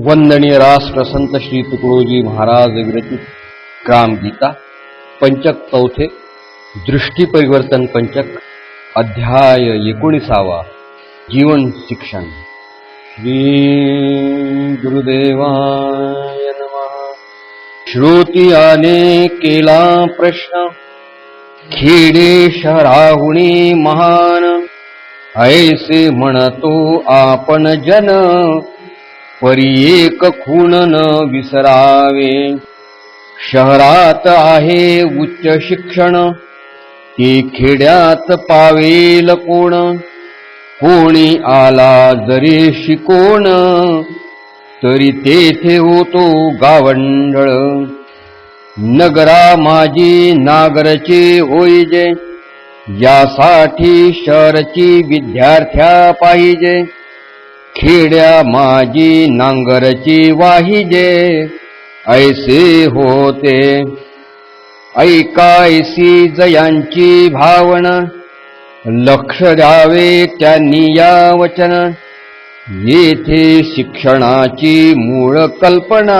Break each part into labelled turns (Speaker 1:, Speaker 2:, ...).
Speaker 1: वंदनीय राष्ट्र संत श्री तुकडोजी महाराज विरचित ग्रामगीता पंचक चौथे दृष्टी परिवर्तन पंचक अध्याय 19 जीवन शिक्षण। श्री गुरुदेवाय नमः। श्रोती आले केला प्रश्न, खेडे शहराहुणी महान, ऐसे म्हणतो आपण जन, परी एक खूण न विसरावे। शहरात आहे उच्च शिक्षण, ते खेड्यात पावेल कोण, कोणी आला जरी शिकोण, तरी तेथे होतो गावंढळ। नगरा माझी नागरचे होईजे, यासाठी शहरची विद्यार्थ्या पाहिजे। खेड्या माझी नांगरची वाहिजे, ऐसे होते। ऐकायसी जयांची भावना, लक्ष द्यावे त्यांनी या वचन। येथे शिक्षणाची मूळ कल्पना,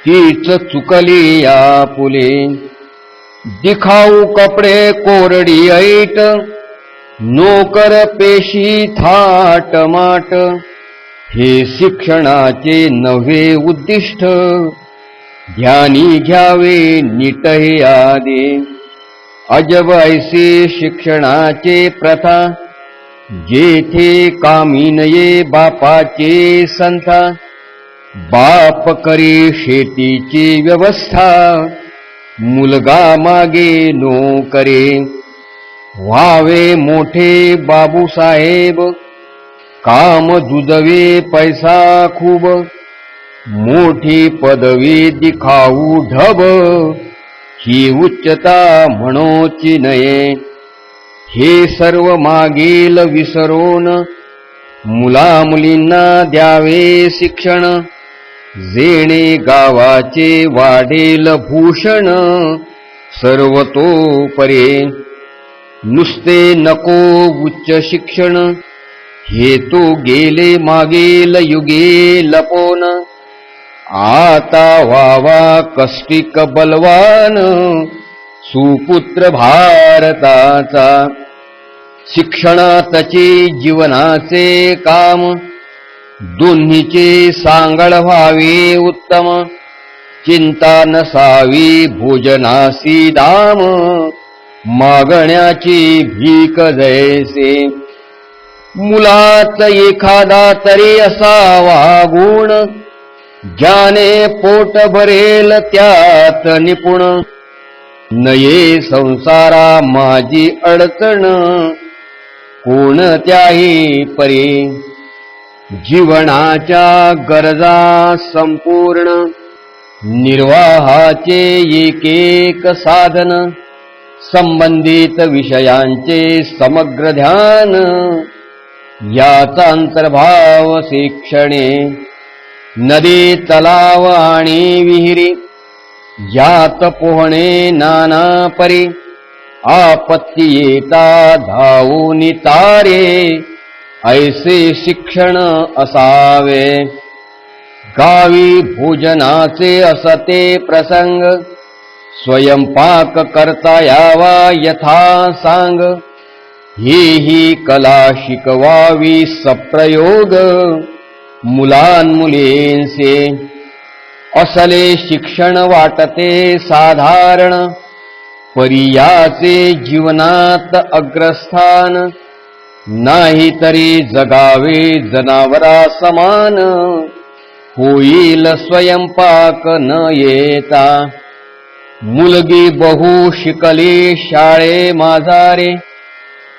Speaker 1: तीच चुकली या पुले। दिखाऊ कपडे कोरडी ऐट, नोकर पेशी थाट माट, हे शिक्षणाचे नव्हे उद्दिष्ट। ध्यानी घ्यावे नीट हे आदे, अजब ऐसे शिक्षणाचे प्रथा। जेथे कामी नये बापाचे संथा, बाप करी शेतीची व्यवस्था। मुलगा मागे नोकरे, व्हावे मोठे बाबूसाहेब। काम जुजवे पैसा खूब, मोठी पदवी दिखाऊ ढब। ही उच्चता म्हणोची नये, हे सर्व मागील विसरून। मुला मुलींना द्यावे शिक्षण, जेणे गावाचे वाढेल भूषण। सर्वतोपरी नुसते नको उच्च शिक्षण, हे तो गेले मागील युगे लपोन। आता व्हावा कष्टिक बलवान, सुपुत्र भारताचा। शिक्षणातचे जीवनाचे काम, दोन्हीचे सांगड व्हावे उत्तम। चिंता नसावी भोजनासी दाम, मागण्याची भीक जैसे। मुलात एखादा तरी असावा गुण, ज्याने पोट भरेल त्यात निपुण। नये संसारा माझी अडचण, कोणत्याही परी। जीवनाच्या गरजा संपूर्ण, निर्वाहाचे एक एक साधन। संबंधित विषयांचे समग्र ध्यान, याचा अंतर्भाव शिक्षणे। नदी तलाव आणि विहिरी, यात पोहणे नाना परी। आपत्ती येता धावून तारे, ऐसे शिक्षण असावे। गावी भोजनाचे असते प्रसंग, स्वयंपाक करता यावा यथा सांग। ही कला शिकवावी सप्रयोग, मुलांमुलींसे। असले शिक्षण वाटते साधारण, परियाचे जीवनात अग्रस्थान। नाही तरी जगावे जनावरा समान, होईल स्वयंपाक न येता। मुलगी बहु शिकली शाळे माझारे,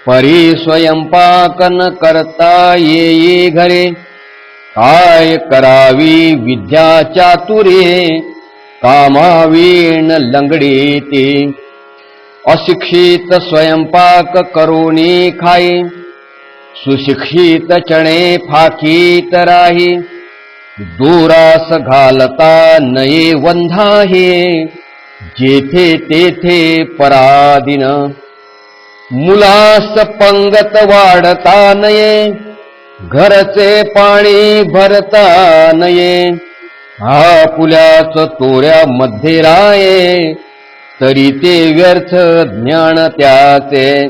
Speaker 1: परी स्वयंपाक न करता येई घरे। काय करावी विद्या चातुर्ये, कामावीण लंगडी ती। अशिक्षित स्वयंपाक करोनी खाई, सुशिक्षित चणे फाकीत राही। दोरास घालता नये वंधाहे, जेथे तेथे पराधीन। मुलास पंगत वाढता नये, घरचे पाणी भरता नये, आपुल्याच तोऱ्यामध्ये राये, तरी ते व्यर्थ ज्ञान त्याचे.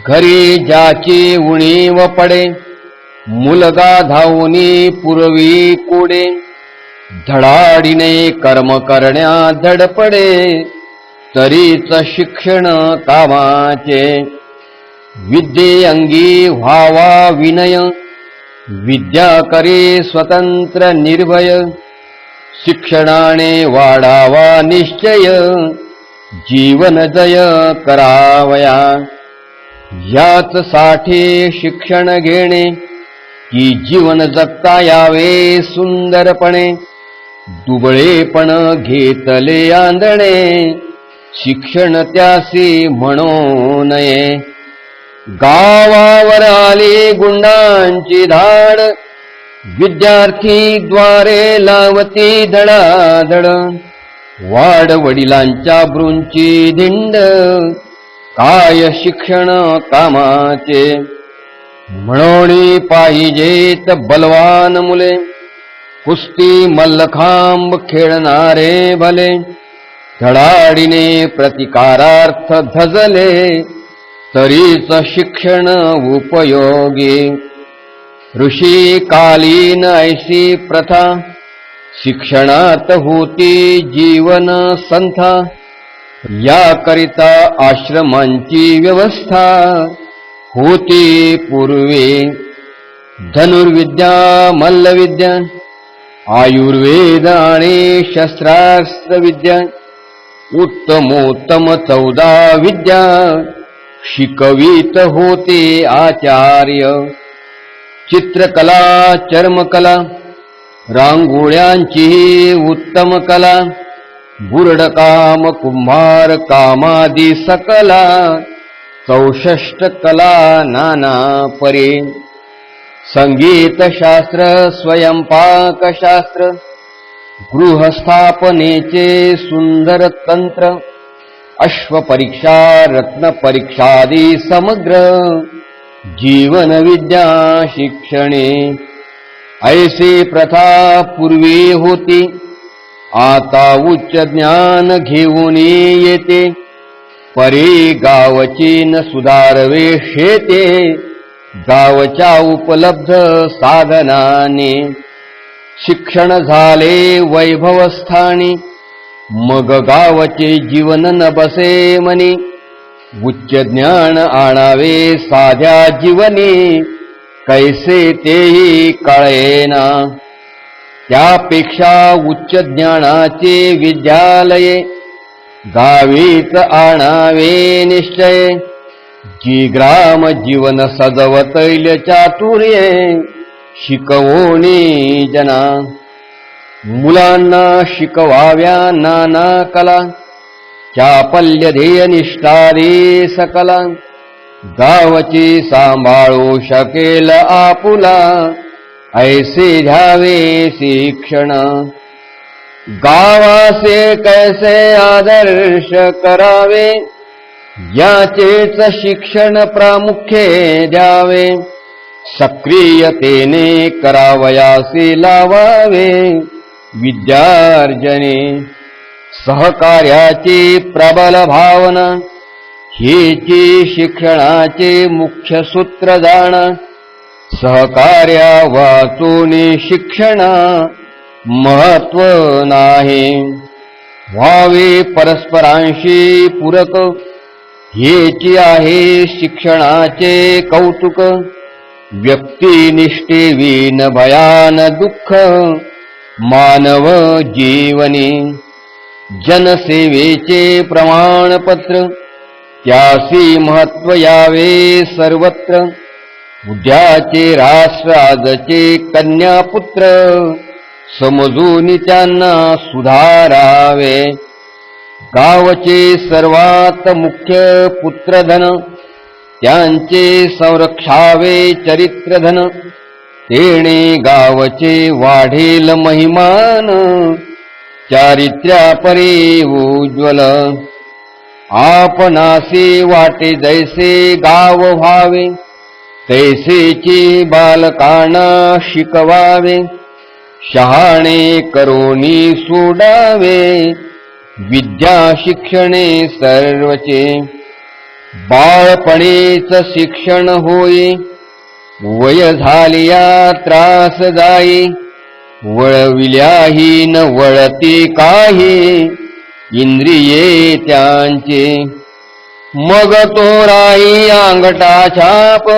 Speaker 1: घरी ज्याची उणीव पडे, मुलगा धावूनी पुरवी कोडे, धडाडीने कर्म करण्या धडपडे, तरीच शिक्षण कामाचे. विद्ये अंगी व्हावा विनय, विद्या करे स्वतंत्र निर्भय, शिक्षणाने वाढावा निश्चय, जीवन जय करावया. याच साठी शिक्षण घेणे, की जीवन जगता यावे सुंदरपणे. दुबळेपण घेतले आंधणे, शिक्षण त्यासी म्हणू नये. गावावर आली गुंडांची धाड, विद्यार्थी द्वारे लावती धडाधड. वाड वडिलांच्या ब्रूंची धिंड, काय शिक्षण कामाचे. म्हणून पाहिजेत बलवान मुले, कुस्ती मल्लखांब खेळणारे भले. धडाडीने प्रतिकारार्थ धजले, तरीच शिक्षण उपयोगी. ऋषी कालीन ऐशी प्रथा, शिक्षणात होती जीवन संथा. याकरिता आश्रमांची व्यवस्था होती पूर्वी. धनुर्विद्या मल्लविद्या, आयुर्वेद आणि शस्त्रास्त्र विद्या, उत्तमोत्तम 14 विद्या शिकवीत होते आचार्य. चित्रकला चर्मकला, रांगोळ्यांची उत्तम कला, बुरडकाम कुंभार कामादी सकला. 64 कला नाना परी. संगीत शास्त्र स्वयंपाक शास्त्र, गृहस्थापनेचे सुंदर तंत्र. अश्वपरीक्षा रत्नपरीक्षादी समग्र, जीवन विद्या शिक्षणे. ऐसी प्रथा पूर्वी होती, आता उच्च ज्ञान घेऊन येते. परी गावची न सुधारवे शेते, गावच्या उपलब्ध साधनाने. शिक्षण झाले वैभवस्थानी, मग गावचे जीवन न बसे मनी. उच्च ज्ञान आणावे साध्या जीवनी, कैसे तेही कळेना. त्यापेक्षा उच्च ज्ञानाचे विद्यालये, गावीत आणावे निश्चय. जी ग्राम जीवन सजवतैल चातुर्ये, शिकवोनी जना. मुलांना शिकवाव्या नाना कला, चापल्य ध्येय निष्ठारी सकला. गावची सांभाळू शकेल आपुला, ऐसे घ्यावे शिक्षण. गावासे कैसे आदर्श करावे, याचेच शिक्षण प्रामुख्ये द्यावे. सक्रियतेने करावयासे लावावे विद्यार्जने. सहकार्याची प्रबल भावना, हेची शिक्षणाचे मुख्य सूत्र जाण. सहकार्या वाचून शिक्षणा महत्व नाही. व्हावे परस्परांशी पूरक, हेची आहे शिक्षणाचे कौतुक. व्यक्तिनिष्ठेविन भयान दुःख, मानव जीवनी. जनसेवेचे प्रमाणपत्र, त्यासी महत्व यावे सर्वत्र. उद्याचे राष्ट्र आजचे कन्यापुत्र, समजून त्यांना सुधारावे. गावचे सर्वात मुख्य पुत्रधन, त्यांचे संरक्षावे चरित्रधन. तेणे गावचे वाढेल महिमान, चारित्र्यापरी उज्ज्वल. आपणासी वाटे जैसे गाव व्हावे, तैसेचे बालकांना शिकवावे, शहाणे करोनी सोडावे, विद्या शिक्षणे सर्वचे. बाळपणेच शिक्षण होय, वय झालिया त्रास जाई, वळविल्याही न वळती काही, इंद्रिये त्यांचे. मग तो राई अंगठा छाप,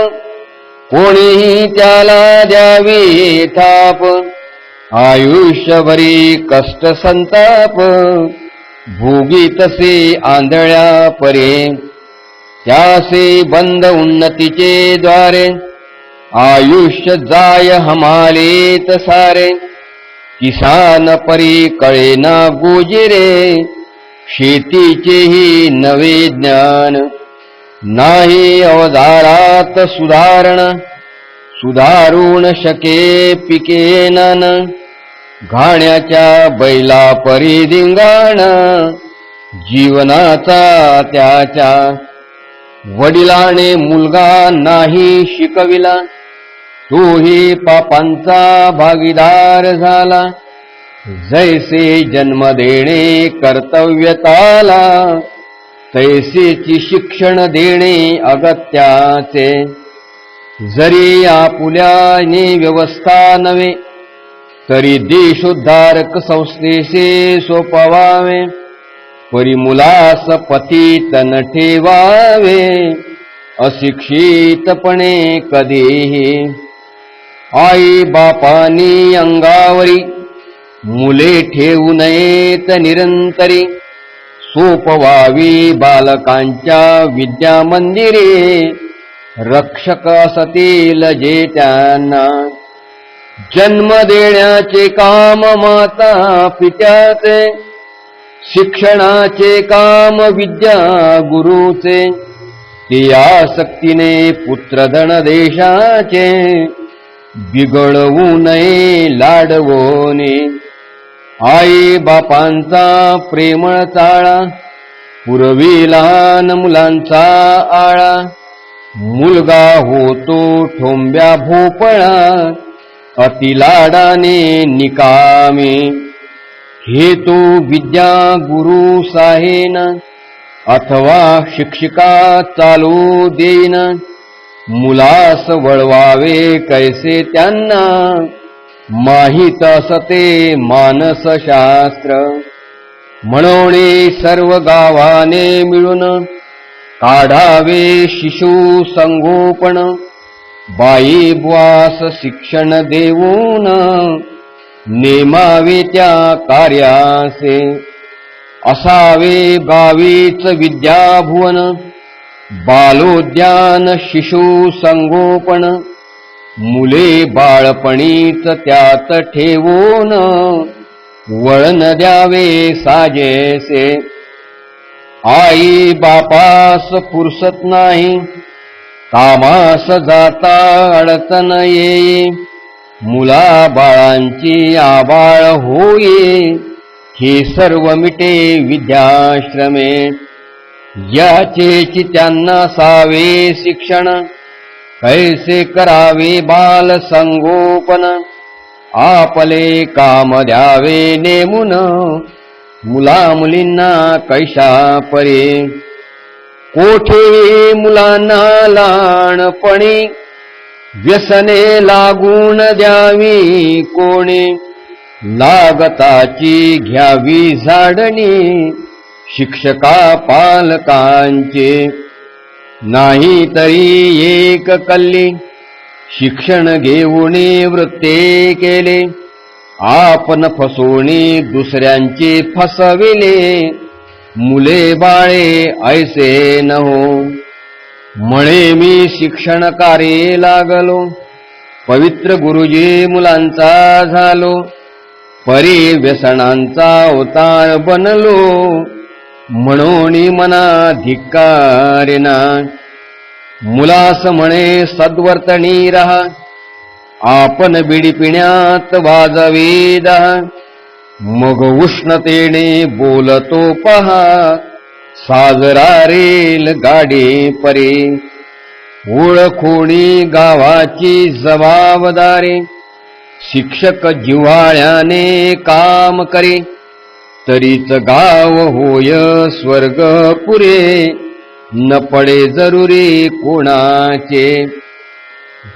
Speaker 1: कोणीही त्याला द्यावी थाप. आयुष्यभरी कष्ट संताप, भोगी तसे आंधळ्या परे. त्यासे बंद उन्नतीचे द्वारे, आयुष्य जाय हमालेत सारे. किसान परी कळेना गोजिरे, शेतीचेही नवे ज्ञान. नाही अवजारात सुधारण, सुधारून शके पिके नान. घाण्याच्या बैला परी धिंगाण, जीवनाचा त्याच्या. वडिलाने मुलगा नाही शिकविला, तोही पापांचा भागीदार झाला. जैसे जन्म देणे कर्तव्यताला, तैसेची शिक्षण देणे अगत्याचे. जरी आपुल्याने व्यवस्था नव्हे, तरी देशोद्धारक संस्थेचे सोपवावे. परिमुलास पतितन ठेवावे, अशिक्षितपणे कधीही. आई बापानी अंगावरी, मुले ठेवू नयेत निरंतरी. सोपवावी बालकांच्या विद्या मंदिरे, रक्षक असतील जे त्यांना. जन्म देण्याचे काम माता पित्याचे, शिक्षणाचे काम विद्या गुरुचे. ते आसक्तीने पुत्रधन देशाचे, बिघडवू नये लाडवोने. आई बापांचा प्रेमळ चाळा, पुरवी लहान मुलांचा आळा. मुलगा होतो ठोंब्या भोपळा, अति लाडाने निकामी. हे तो विद्या गुरु साहेन, अथवा शिक्षिका चालू देईन. मुलास वळवावे कैसे त्यांना, माहित असते मानसशास्त्र. म्हणून सर्व गावाने मिळून, काढावे शिशु संगोपन. बाई बुवास शिक्षण देऊन, नेमावे त्या कार्यासे. असावे गावीच विद्याभुवन, बालोद्यान शिशु संगोपन. मुले बाळपणीच त्यात ठेवून, वळण द्यावे साजेसे. आई बापास पुरसत नाही, कामास जाता अडचण येई. मुला बाळांची आबाळ होई, हे सर्व मिटे विद्याश्रमे. याचेची त्यांना सावे शिक्षण, कैसे करावे बाल संगोपन. आपले काम द्यावे नेमून, मुला मुलींना कैशा परी. कोठे मुलांना लहानपणी, व्यसने लागून द्यावी कोणी. लागताची घ्यावी झाडणी, शिक्षका पालकांचे. नाही तरी एक कल्ली, शिक्षण घेऊन वृत्ते केले. आपण फसवणी दुसऱ्यांचे फसविले, मुले बाळे ऐसे न हो. म्हणे मी शिक्षण कार्ये लागलो, पवित्र गुरुजी मुलांचा झालो. परी व्यसनांचा अवतार बनलो, म्हणून मना धिक्कारेना. मुलास म्हणे सद्वर्तनी रहा, आपण बिडी पिण्यात वाजवी दहा. मग उष्णतेने बोलतो पहा, साजरा रेल गाडी परी. ओळखोणी गावाची जबाबदारी शिक्षक जिव्हाळ्याने काम करे तरीच गाव होय स्वर्ग पुरे न पडे जरुरी कोणाचे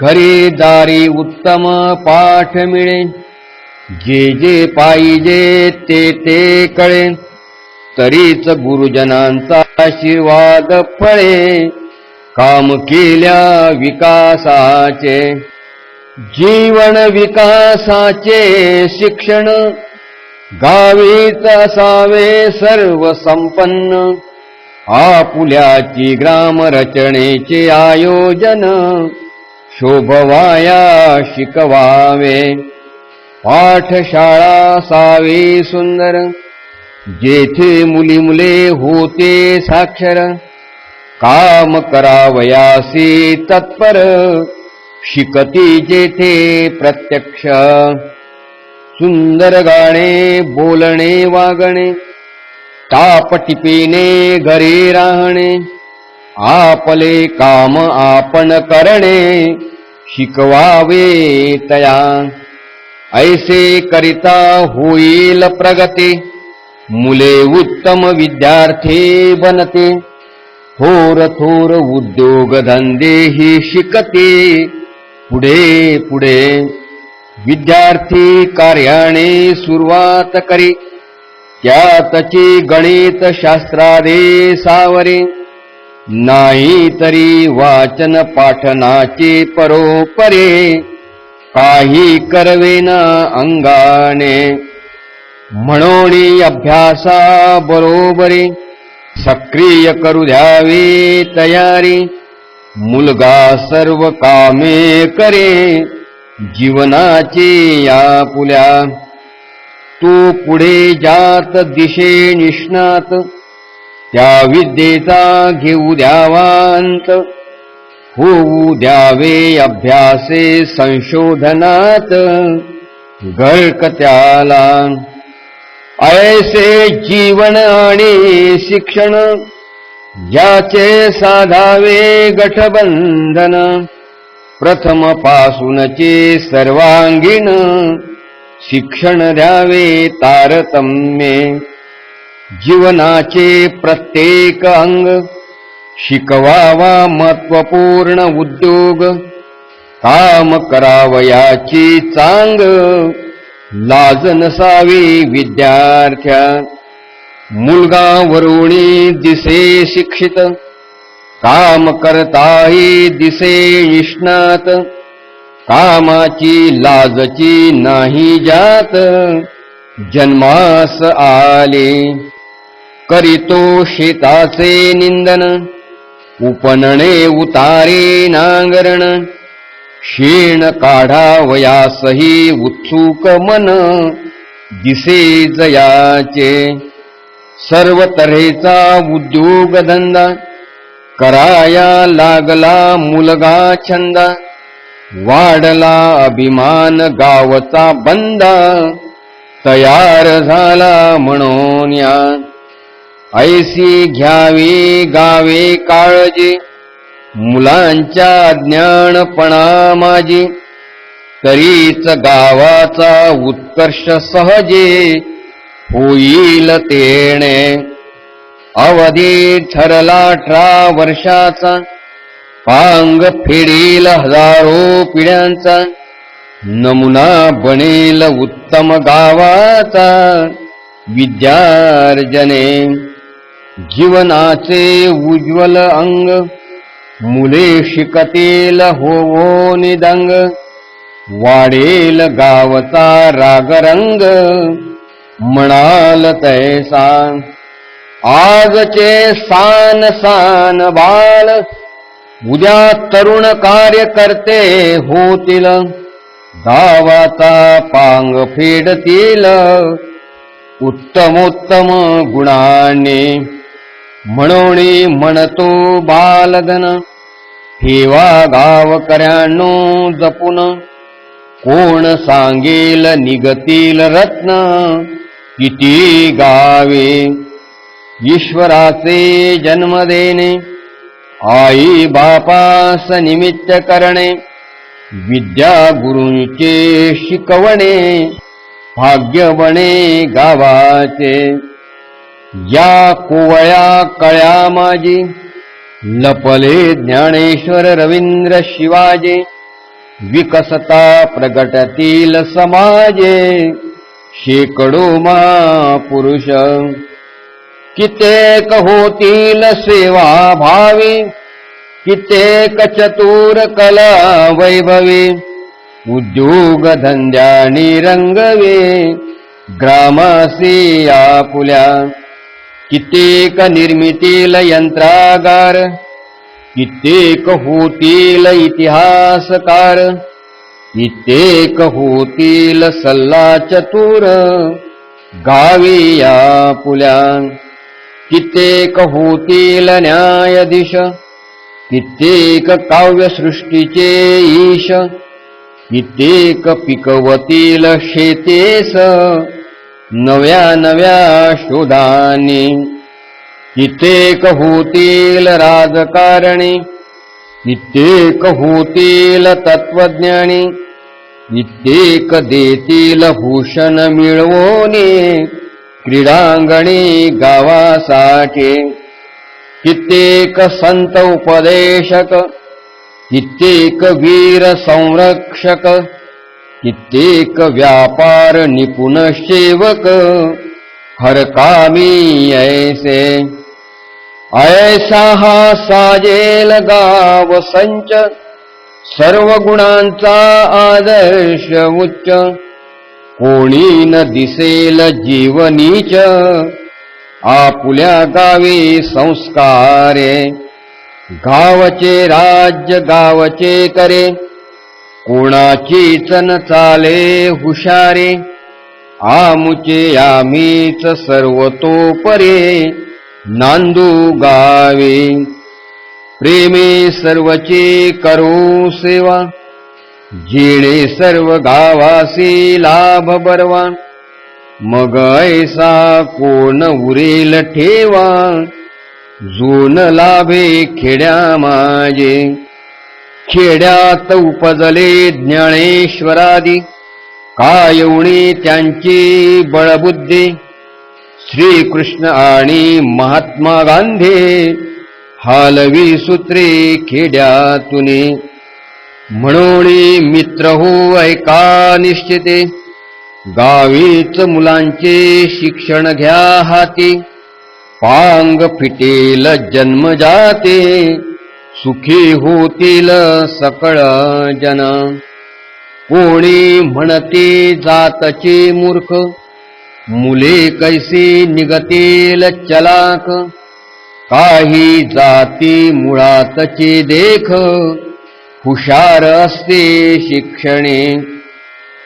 Speaker 1: घरी दारी उत्तम पाठ मिळे जे जे पाहिजे ते ते कळे तरीच गुरुजनांचा आशीर्वाद फळे काम केल्या विकासाचे जीवन विकासाचे शिक्षण गावीच असावे सर्व संपन्न आपुल्याची ग्राम रचनेचे आयोजन शोभवाया शिकवावे पाठशाळा सावी सुंदर जेथे मुली मुले होते साक्षर काम करावयासी तत्पर शिकती जेथे प्रत्यक्ष सुंदर गाणे बोलणे वागणे टापटिपीने घरी राहणे आपले काम आपण करणे शिकवावे तया ऐसे करिता होईल प्रगती मुले उत्तम विद्यार्थी बनते थोर थोर उद्योग धंदे ही शिकते पुढे पुढे विद्यार्थी कार्याने सुरुवात करी त्यातची गणित शास्त्रादे सावरे नाही तरी वाचन पाठनाचे परोपरे काही करवेना अंगाने म्हणून अभ्यासा बरोबरी सक्रिय करू द्यावी तयारी मुलगा सर्व कामे करे जीवनाची या पुल्या तू पुढे जात दिशे निष्णात त्या विद्येचा घेऊ द्यावांत होऊ द्यावे अभ्यासे संशोधनात गळक त्याला ऐसे जीवन आणि शिक्षण ज्याचे साधावे गठबंधन प्रथम पासूनचे सर्वांगीण शिक्षण द्यावे तारतम्ये जीवनाचे प्रत्येक अंग शिकवावा महत्वपूर्ण उद्योग काम करावयाची चांग लाज नसावी विद्यार्थ्या मुलगा वरुणी दिसे शिक्षित काम करताही दिसे निष्णात कामाची लाजची नाही जात जन्मास आले करीतो शेताचे निंदन उपनणे उतारे नांगरण शेण काढावयासही उत्सुक मन दिसे जयाचे सर्व तऱ्हेचा उद्योग धंदा कराया लागला मुलगा छंदा वाढला अभिमान गावचा बंदा तयार झाला म्हणून या ऐसी घ्यावी गावे काळजी मुलांच्या ज्ञानपणा माझी तरीच गावाचा उत्कर्ष सहजे होईल तेणे अवधी ठरला 18 वर्षाचा पांग फेडील हजारो पिढ्यांचा नमुना बनेल उत्तम गावाचा विद्यार्जने जीवनाचे उज्ज्वल अंग मुले शिकतील होवो निदंग वाढेल गावचा रागरंग म्हणाल तैसा आजचे सान सान बाळ उद्या तरुण कार्यकर्ते होतील गावाचा पांग फेडतील उत्तमोत्तम गुणांनी म्हणून म्हणतो बालधन ठेवा गावकऱ्यांनो जपून कोण सांगेल निगतील रत्न किती गावे ईश्वराचे जन्म देणे आई बापास निमित्त करणे, विद्या गुरूंचे शिकवणे, भाग्य बने गावाचे. या कोवळ्या कळ्या माझी, लपले ज्ञानेश्वर रवींद्र शिवाजी. विकसता प्रगटतील समाजे, शेकडो महापुरुष. कित्येक होतील सेवा भावी, कित्येक चतुर कला वैभवी. उद्योग धंद्यानी रंगवे, ग्रामासी आपुल्या. कित्येक निर्मितील यंत्रागार, कित्येक होतील इतिहासकार. कित्येक होतील सल्ला चतुर, गावी आपुल्या. कित्येक होतील न्यायाधीश, कित्येक काव्यसृष्टीचे ईश. कित्येक पिकवतील शेतेस, नव्या नव्या शोधानी. कित्येक होतील राजकारणी, कित्येक होतील तत्वज्ञानी. कित्येक देतील भूषण मिळवोनी, क्रीडांगणी गावासाठी. कित्येक संत उपदेशक, कित्येक वीर संरक्षक. कित्येक व्यापार निपुण सेवक, हरकामी ऐसे. ऐसा हा साजेल गाव संच, सर्व गुणांचा आदर्श उच्च. कोणी न दिसेल जीवनीच, आपुल्या गावी संस्कारे. गावचे राज्य गावचे करे, कोणाचीच न चाले हुशारे. आमुचे आमीच सर्वतोपरे, नांदू गावे. प्रेमे सर्वचे करू सेवा, जेणे सर्व गावासी लाभ बरवा. मग ऐसा कोण उरेल ठेवा, जो न लाभे खेड्या माझे. खेड्यात उपजले ज्ञानेश्वरादी, कायवणी त्यांची बळबुद्धी. श्रीकृष्ण आणि महात्मा गांधी, हालवी सूत्रे खेड्यातुनी. म्हणून मित्र हो ऐका निश्चिते, गावीच मुलांचे शिक्षण घ्या हाती. पांग फिटेल जन्म जाते, सुखी होतील सकळ जन. कोणी म्हणते जातचे मूर्ख, मुले कैसी निगतील चलाक. काही जाती मुळातचे देख, हुशार असते शिक्षणे.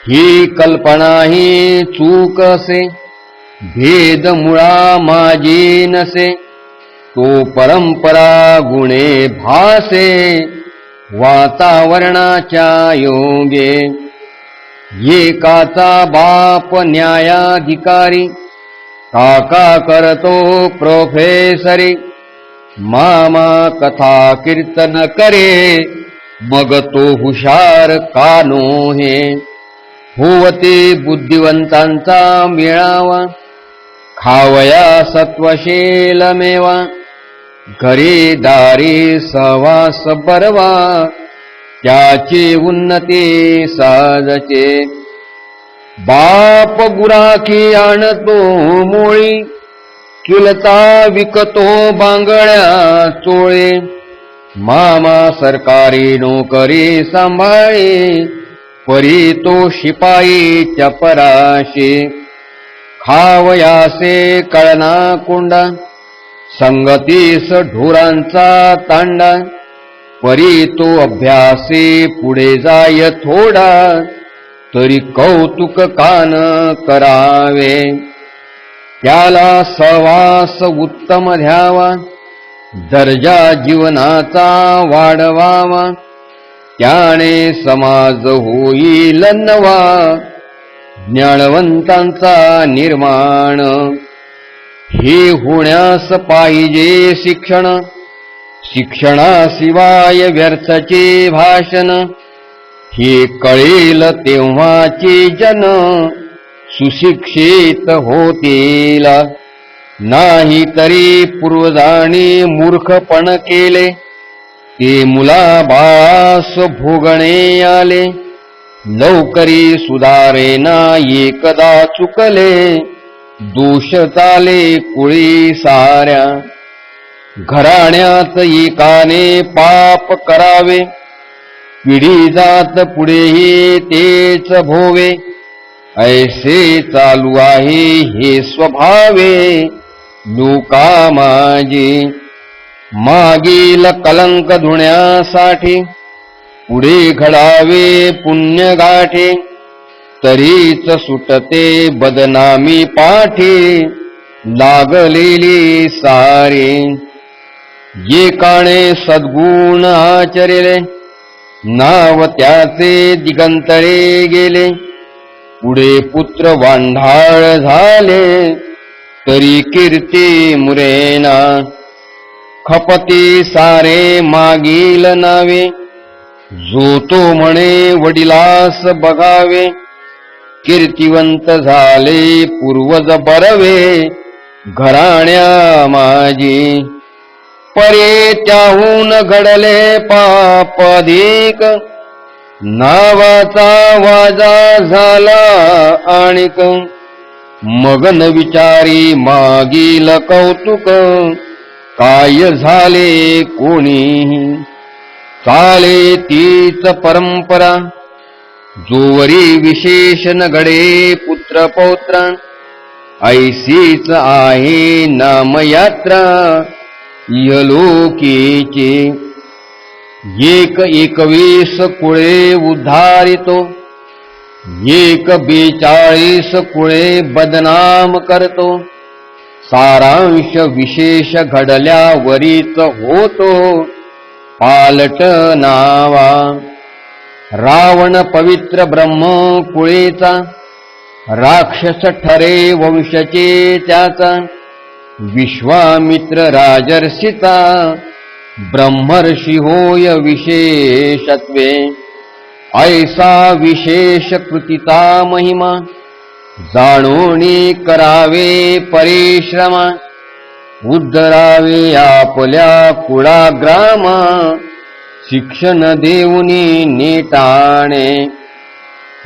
Speaker 1: ही कल्पना ही चूक असे, भेद मुळा माझी नसे. तो परंपरा गुणे भासे, वातावरणाच्या योगे. एकाचा बाप न्यायाधिकारी, काका करतो प्रोफेसरी. मामा कथा कीर्तन करे, मग तो हुशार कानो हे. होवते बुद्धिवंतांचा मेळावा, खावया सत्वशील मेवा. घरी दारी सहवास बरवा, त्याची उन्नती साजचे. बाप गुराखी आणतो मोळी, चुलता विकतो बांगड्या चोळे. मामा सरकारी नोकरी सांभाळे, परी तो शिपाई चपराशी. खावयासे कळना कोंडा, संगतीस ढोरांचा तांडा. परी तो अभ्यासी पुढे जाय थोडा, तरी कौतुक कान करावे. त्याला सहवास उत्तम द्यावा, दर्जा जीवनाचा वाढवावा. त्याने समाज होईल नवा, ज्ञानवंतांचा निर्माण. हे होण्यास पाहिजे शिक्षण, शिक्षणाशिवाय व्यर्थचे भाषण, हे कळेल तेव्हाचे जन सुशिक्षित होतील. नाही तरी पूर्वजांनी मूर्खपण केले, ते मुलाबाळास भोगणे आले. लवकरी सुधारेना एकदा चुकले, दोष चाले कुळी साऱ्या. घराण्यात एकाने पाप करावे, पिढी जात पुढेही तेच भोवे. ऐसे चालू आहे हे स्वभावे, लोका माझे. मागील कलंक धुण्यासाठी, पुढे घडावे पुण्य गाठे. तरीच सुटते बदनामी पाठी, लागलेली सारे. एकाने सद्गुण आचरिले, नाव त्याचे दिगंतरे गेले. पुढे पुत्र वांढाळ झाले, तरी कीर्ती मुरेना. खपती सारे मागील नावे, जो तो म्हणे वडिलास बघावे. कीर्तिवंत झाले पूर्वज बरवे, घराण्या माझी. परे त्याहून घडले पाप अधिक, नावाचा वाजा झाला आणिक. मगन विचारी मागील कौतुक, काय झाले कोणी. चाले तीच परंपरा, जोवरी विशेष न घडे पुत्र पौत्र. ऐसीच आहे नामयात्रा इहलोकीची. एक 21 कुळे उद्धारितो, एक 42 कुळे बदनाम करतो. सारांश विशेष घडल्यावरीच होतो पालट नावा. रावण पवित्र ब्रह्म कुळेचा, राक्षस ठरे वंशचे त्याचा. विश्वामित्र राजर्षिता, ब्रह्मर्षी होय विशेषत्वे. ऐसा विशेष कृतीचा महिमा, जाणोनी करावे परिश्रमा. उद्धरावे आपल्या कुळाग्रामा, शिक्षण देऊनी नेटाणे.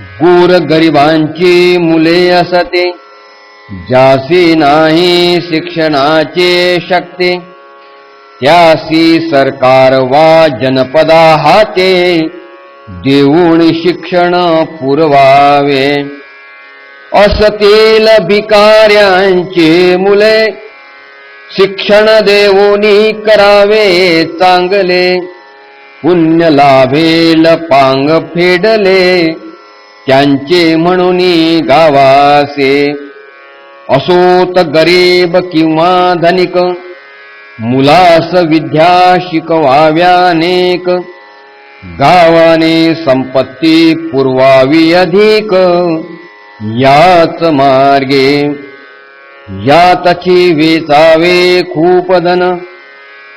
Speaker 1: गोर गरिबांची मुले असते, ज्यासी नाही शिक्षणाचे शक्ती. त्यासी सरकार वा जनपदा हाते, देऊन शिक्षण पुरवावे. असतील भिकाऱ्यांचे मुले, शिक्षण देऊनी करावे चांगले. पुण्य लाभेल पांग फेडले, त्यांचे म्हणूनी गावासे. असोत गरीब किंवा धनिक, मुलास विद्या शिकवाव्यानेक. गावाने संपत्ती पुरवावी अधिक, याच मार्गे. यातची वेचावे खूप धन,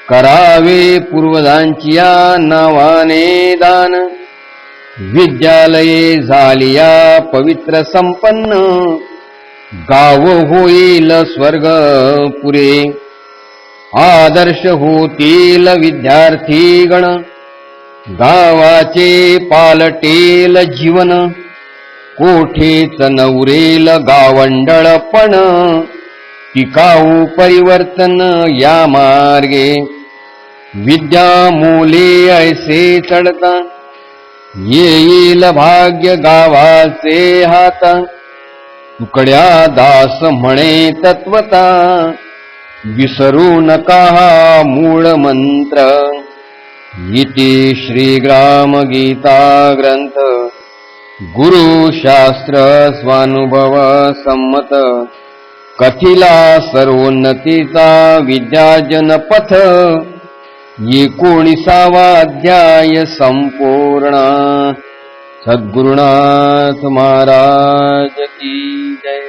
Speaker 1: करावे पूर्वजांच्या नावाने दान. विद्यालये झालिया पवित्र संपन्न, गाव होईल स्वर्ग पुरे. आदर्श होतील विद्यार्थी गण, गावाचे पालटेल जीवन. कोठेच नवरेल गावंडळपण, टिकाऊ परिवर्तन या मार्गे. विद्या मोले ऐसे चढता, येईल भाग्य गावाचे हाता. तुकड्या दास म्हणे तत्वता, विसरू नका हा मूळ मंत्र. इति श्री ग्राम गीता ग्रंथ, गुरुशास्त्र स्वानुभव संमत. कथिला सर्वोन्नतीचा विद्याजन पथ, 19वा अध्याय संपूर्ण. सद्गुरुनाथ महाराज की जय.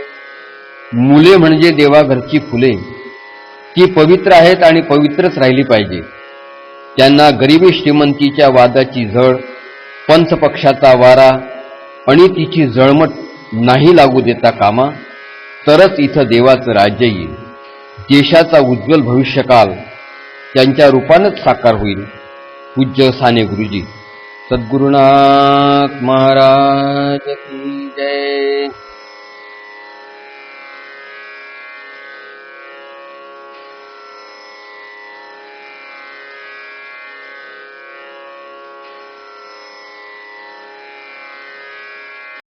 Speaker 1: मुले म्हणजे देवाघरची फुले, ती पवित्र आहेत आणि पवित्रच राहिली पाहिजे. त्यांना गरिबी श्रीमंतीच्या वादाची झळ, पंचपक्षाचा वारा आणि तिची जळमट नाही लागू देता कामा, तरच इथं देवाचं राज्य येईल. देशाचा उज्ज्वल भविष्यकाल त्यांच्या रूपानंच साकार होईल. पूज्य साने गुरुजी. सद्गुरुनाथ महाराज की जय.